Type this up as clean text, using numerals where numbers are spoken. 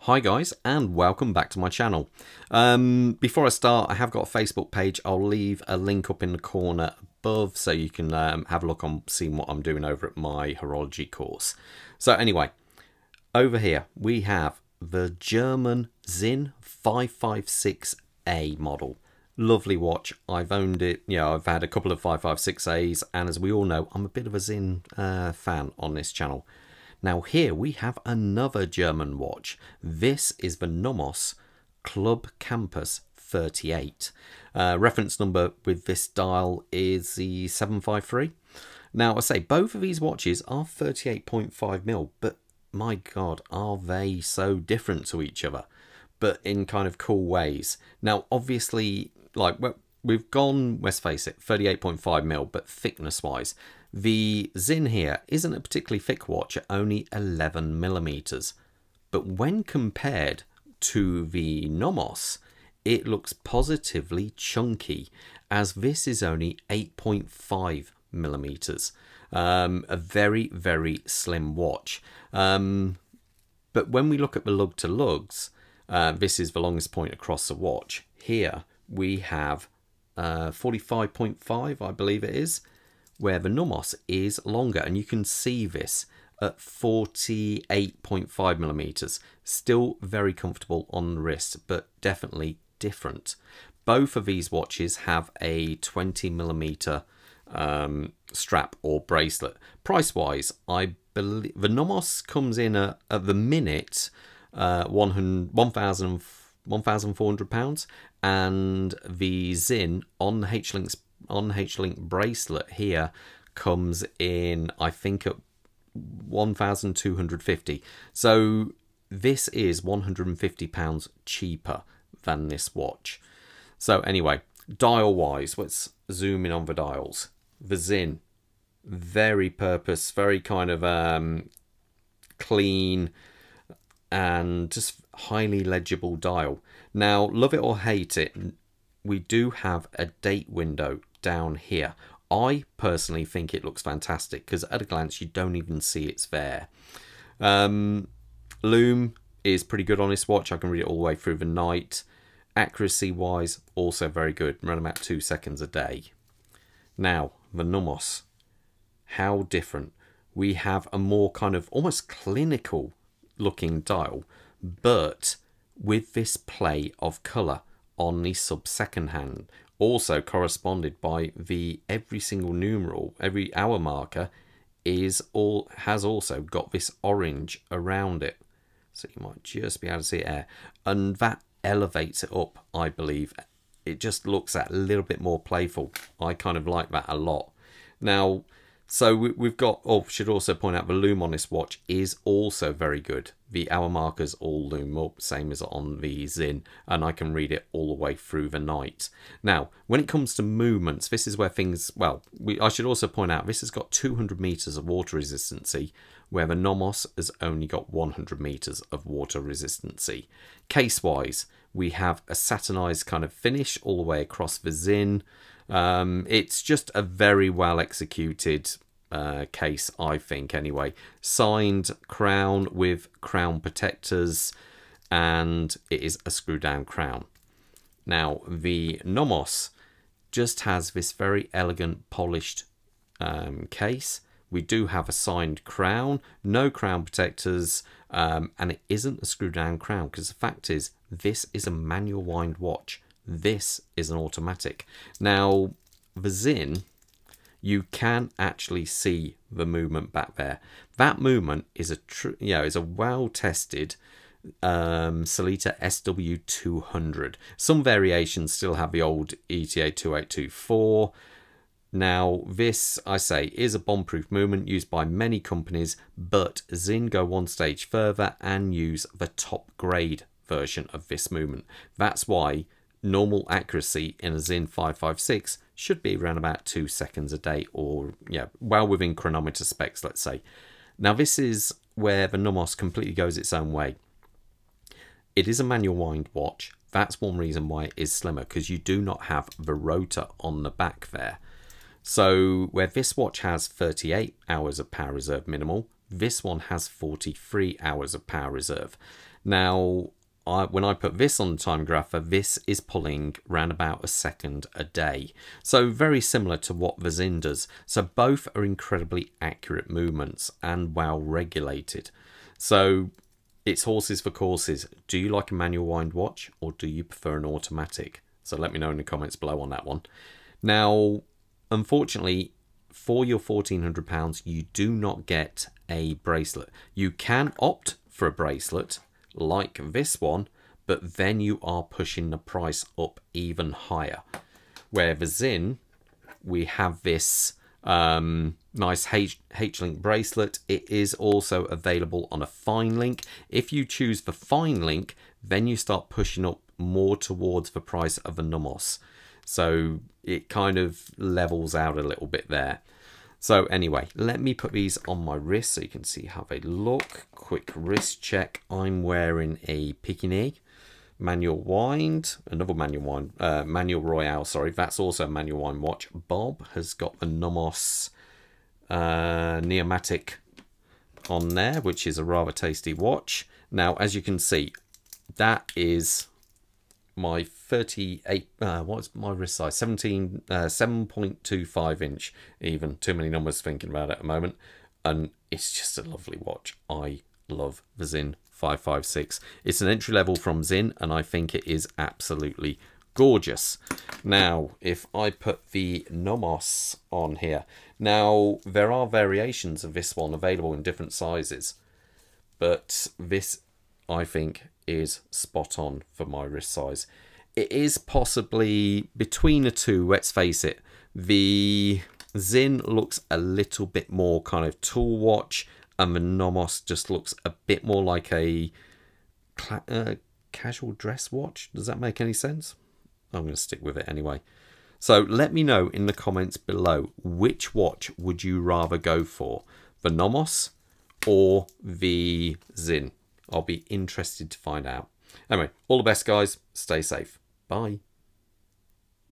Hi guys, and welcome back to my channel. Before I start, I have got a Facebook page. I'll leave a link up in the corner above so you can have a look on seeing what I'm doing over at my horology course. So anyway, over here we have the German Sinn 556A model. Lovely watch. I've owned it. I've had a couple of 556As, and as we all know, I'm a bit of a Sinn fan on this channel. Now here we have another German watch. This is the Nomos Club Campus 38. Reference number with this dial is the 753. Now I say both of these watches are 38.5mm, but my god, are they so different to each other, but in kind of cool ways. Now obviously, like, we've gone, let's face it, 38.5mm, but thickness wise, the Sinn here isn't a particularly thick watch at only 11mm, but when compared to the Nomos, it looks positively chunky, as this is only 8.5mm. A very, very slim watch. But when we look at the lug to lugs, this is the longest point across the watch. Here we have 45.5, I believe it is, where the Nomos is longer, and you can see this at 48.5mm. Still very comfortable on the wrist, but definitely different. Both of these watches have a 20mm strap or bracelet. Price wise, I believe the Nomos comes in at the minute £1,400, and the Sinn on the H-Link bracelet here comes in, I think, at 1,250. So this is £150 cheaper than this watch. So anyway, dial wise, let's zoom in on the dials. The Sinn, very purpose, very kind of clean and just highly legible dial. Now, love it or hate it, we do have a date window down here. I personally think it looks fantastic because at a glance you don't even see it's there. Loom is pretty good on this watch. I can read it all the way through the night. Accuracy wise, also very good, around about 2 seconds a day. Now the Nomos, how different. We have a more kind of almost clinical looking dial, but with this play of colour on the sub-second hand, also corresponded by the every single numeral, every hour marker has also got this orange around it, so you might just be able to see it there, and that elevates it up. I believe it just looks a little bit more playful. I kind of like that a lot. Now, so we've got, oh, should also point out the loom on this watch is also very good. The hour markers all loom up, same as on the Sinn, and I can read it all the way through the night. Now, when it comes to movements, this is where things, well, I should also point out this has got 200 meters of water resistancy, where the Nomos has only got 100 meters of water resistancy. Case-wise, we have a satinized kind of finish all the way across the Sinn. It's just a very well executed case, I think, anyway. Signed crown with crown protectors, and it is a screw down crown. Now the Nomos just has this very elegant polished case. We do have a signed crown, no crown protectors, and it isn't a screw down crown because the fact is this is a manual wind watch. This is an automatic. Now the Sinn, you can actually see the movement back there. That movement is a well-tested Sellita SW200. Some variations still have the old ETA 2824. Now this, I say, is a bomb-proof movement used by many companies, but Sinn go one stage further and use the top grade version of this movement. That's why normal accuracy in a Sinn 556 should be around about 2 seconds a day, or well within chronometer specs, let's say. Now this is where the Nomos completely goes its own way. It is a manual wind watch. That's one reason why it is slimmer, because you do not have the rotor on the back there. So where this watch has 38 hours of power reserve minimal, this one has 43 hours of power reserve. Now, when I put this on the time grapher, this is pulling around about a second a day. So very similar to what the Sinn does. So both are incredibly accurate movements and well regulated. So it's horses for courses. Do you like a manual wind watch or do you prefer an automatic? So let me know in the comments below on that one. Now, unfortunately, for your £1,400, you do not get a bracelet. You can opt for a bracelet like this one, but then you are pushing the price up even higher. Where the Sinn, we have this nice H-link bracelet. It is also available on a fine link. If you choose the fine link, then you start pushing up more towards the price of a Nomos. So it kind of levels out a little bit there. So anyway, let me put these on my wrist so you can see how they look. Quick wrist check. I'm wearing a Pekingese manual wind, another manual wind, manual Royale, sorry. That's also a manual wind watch. Bob has got the Nomos Neomatic on there, which is a rather tasty watch. Now, as you can see, that is my 38, what's my wrist size? 7.25 inch even. Too many numbers thinking about it at the moment. And it's just a lovely watch. I love the Sinn 556. It's an entry level from Sinn, and I think it is absolutely gorgeous. Now, if I put the Nomos on here. Now, there are variations of this one available in different sizes. But this, I think, is spot on for my wrist size. It is possibly between the two, let's face it. The Sinn looks a little bit more kind of tool watch, and the Nomos just looks a bit more like a casual dress watch. Does that make any sense? I'm going to stick with it anyway. So let me know in the comments below, which watch would you rather go for? The Nomos or the Sinn? I'll be interested to find out. Anyway, all the best, guys. Stay safe. Bye.